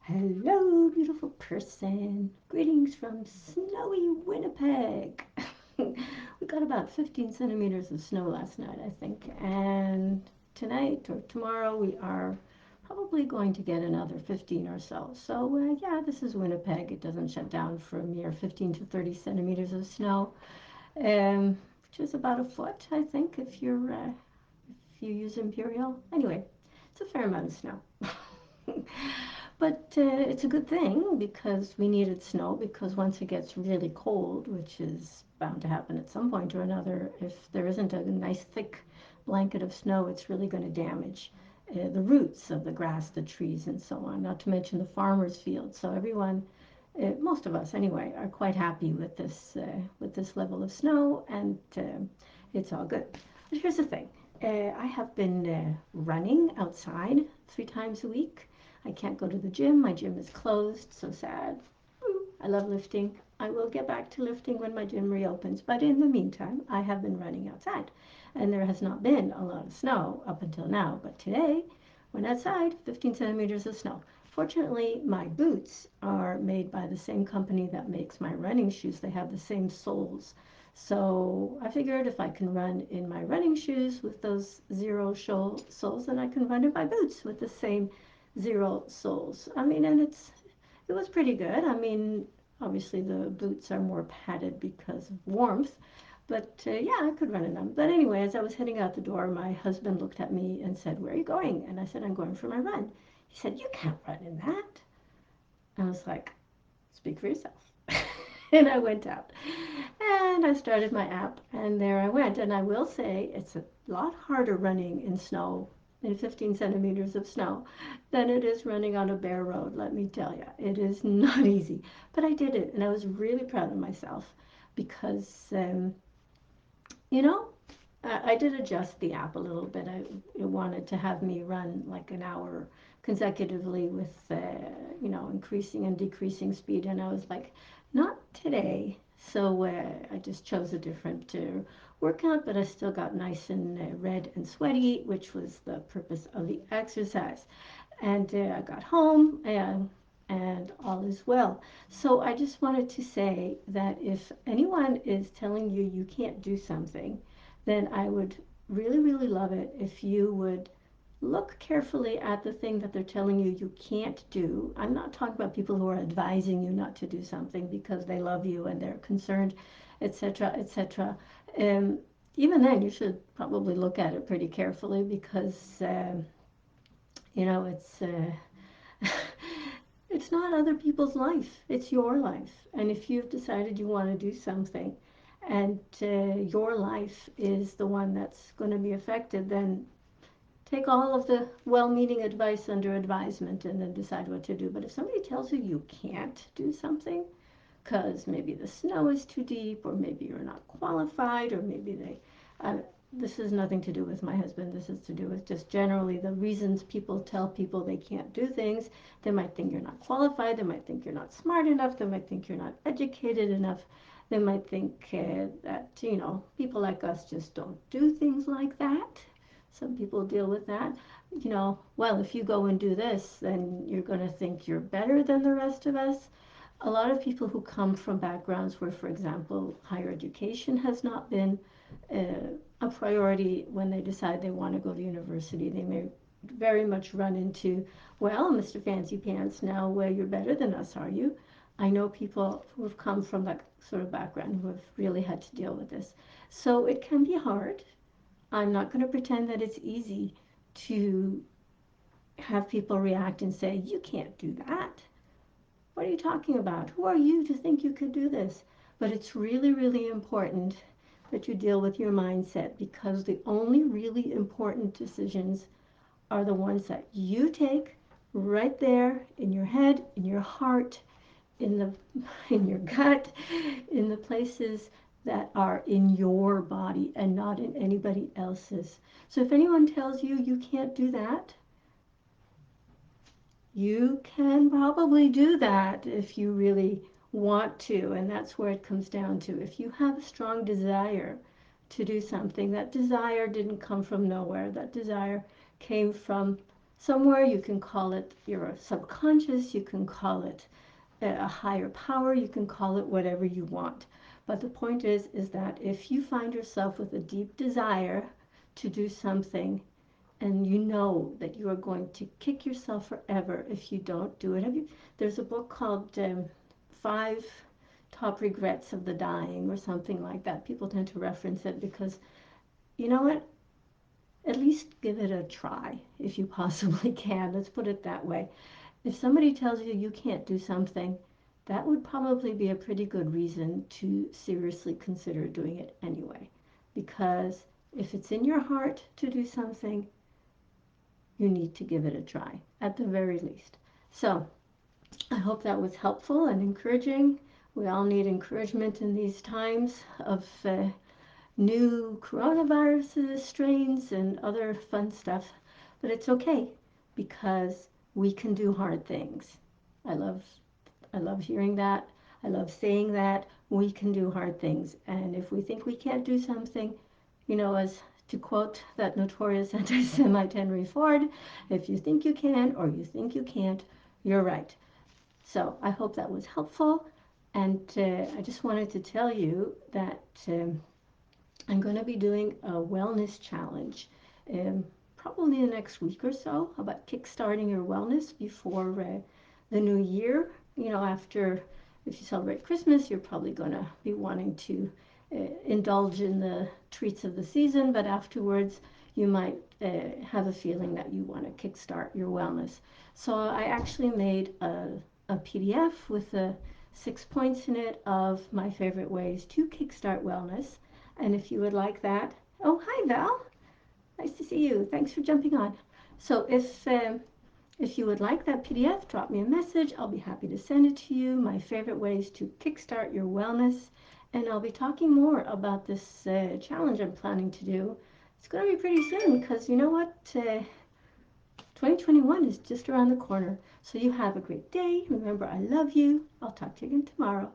Hello, beautiful person. Greetings from snowy Winnipeg. We got about 15 centimeters of snow last night, I think, and tonight or tomorrow we are probably going to get another 15 or so. So, yeah, this is Winnipeg. It doesn't shut down for a mere 15 to 30 centimeters of snow, which is about a foot, I think, if you use Imperial. Anyway, it's a fair amount of snow. But it's a good thing because we needed snow because once it gets really cold, which is bound to happen at some point or another, if there isn't a nice thick blanket of snow, it's really going to damage the roots of the grass, the trees, and so on, not to mention the farmer's field. So everyone, most of us anyway, are quite happy with this level of snow, and it's all good. But here's the thing. I have been running outside 3 times a week. I can't go to the gym. My gym is closed. So sad. I love lifting. I will get back to lifting when my gym reopens. But in the meantime, I have been running outside. And there has not been a lot of snow up until now. But today, went outside, 15 centimeters of snow. Fortunately, my boots are made by the same company that makes my running shoes. They have the same soles. So I figured if I can run in my running shoes with those zero soles, then I can run in my boots with the same zero soles. I mean, and it was pretty good. I mean, obviously the boots are more padded because of warmth, but yeah, I could run in them. But anyway, as I was heading out the door, my husband looked at me and said, "Where are you going?" And I said, "I'm going for my run." He said, "You can't run in that." I was like, "Speak for yourself." And I went out and I started my app, and there I went. And I will say it's a lot harder running in snow, in 15 centimeters of snow, than it is running on a bare road, let me tell you. It is not easy. But I did it, and I was really proud of myself because, you know, I did adjust the app a little bit. It wanted to have me run like an hour consecutively with, increasing and decreasing speed. And I was like, not today. So I just chose a different workout, but I still got nice and red and sweaty, which was the purpose of the exercise. And I got home and all is well. So I just wanted to say that if anyone is telling you you can't do something, then I would really, really love it if you would look carefully at the thing that they're telling you you can't do. I'm not talking about people who are advising you not to do something because they love you and they're concerned, etc., etc. Um, Even then, you should probably look at it pretty carefully because it's it's not other people's life. It's your life. And if you've decided you want to do something and your life is the one that's going to be affected, then take all of the well-meaning advice under advisement and then decide what to do. But if somebody tells you you can't do something because maybe the snow is too deep, or maybe you're not qualified, or maybe uh, this has nothing to do with my husband. This is to do with just generally the reasons people tell people they can't do things. They might think you're not qualified. They might think you're not smart enough. They might think you're not educated enough. They might think that, people like us just don't do things like that. Some people deal with that. Well, if you go and do this, then you're going to think you're better than the rest of us. A lot of people who come from backgrounds where, for example, higher education has not been a priority when they decide they want to go to university, they may very much run into, well, Mr. Fancy Pants, now you're better than us, are you? I know people who have come from that sort of background who have really had to deal with this. So it can be hard. I'm not going to pretend that it's easy to have people react and say, you can't do that. What are you talking about? Who are you to think you could do this? But it's really, really important that you deal with your mindset, because the only really important decisions are the ones that you take right there in your head, in your heart, in the in your gut, in the places that are in your body and not in anybody else's. So if anyone tells you you can't do that, you can probably do that if you really want to, and that's where it comes down to. If you have a strong desire to do something, that desire didn't come from nowhere. That desire came from somewhere. You can call it your subconscious, you can call it a higher power, you can call it whatever you want. But the point is that if you find yourself with a deep desire to do something and you know that you are going to kick yourself forever if you don't do it. There's a book called Five Top Regrets of the Dying or something like that. People tend to reference it because, you know what? At least give it a try if you possibly can. Let's put it that way. If somebody tells you you can't do something, that would probably be a pretty good reason to seriously consider doing it anyway. Because if it's in your heart to do something, you need to give it a try at the very least. So I hope that was helpful and encouraging. We all need encouragement in these times of new coronaviruses, strains, and other fun stuff. But it's okay because we can do hard things. I love I love hearing that. I love saying that we can do hard things. And if we think we can't do something, as to quote that notorious anti-Semite Henry Ford, if you think you can or you think you can't, you're right. So I hope that was helpful. And I just wanted to tell you that I'm going to be doing a wellness challenge um, probably the next week or so about kickstarting your wellness before the new year. After, if you celebrate Christmas, you're probably going to be wanting to indulge in the treats of the season, but afterwards you might have a feeling that you want to kickstart your wellness. So I actually made a PDF with 6 points in it of my favorite ways to kickstart wellness. And if you would like that, oh, hi Val, nice to see you. Thanks for jumping on. So if you would like that PDF, drop me a message. I'll be happy to send it to you. My favorite ways to kickstart your wellness. And I'll be talking more about this challenge I'm planning to do. It's going to be pretty soon because you know what? 2021 is just around the corner. So you have a great day. Remember, I love you. I'll talk to you again tomorrow.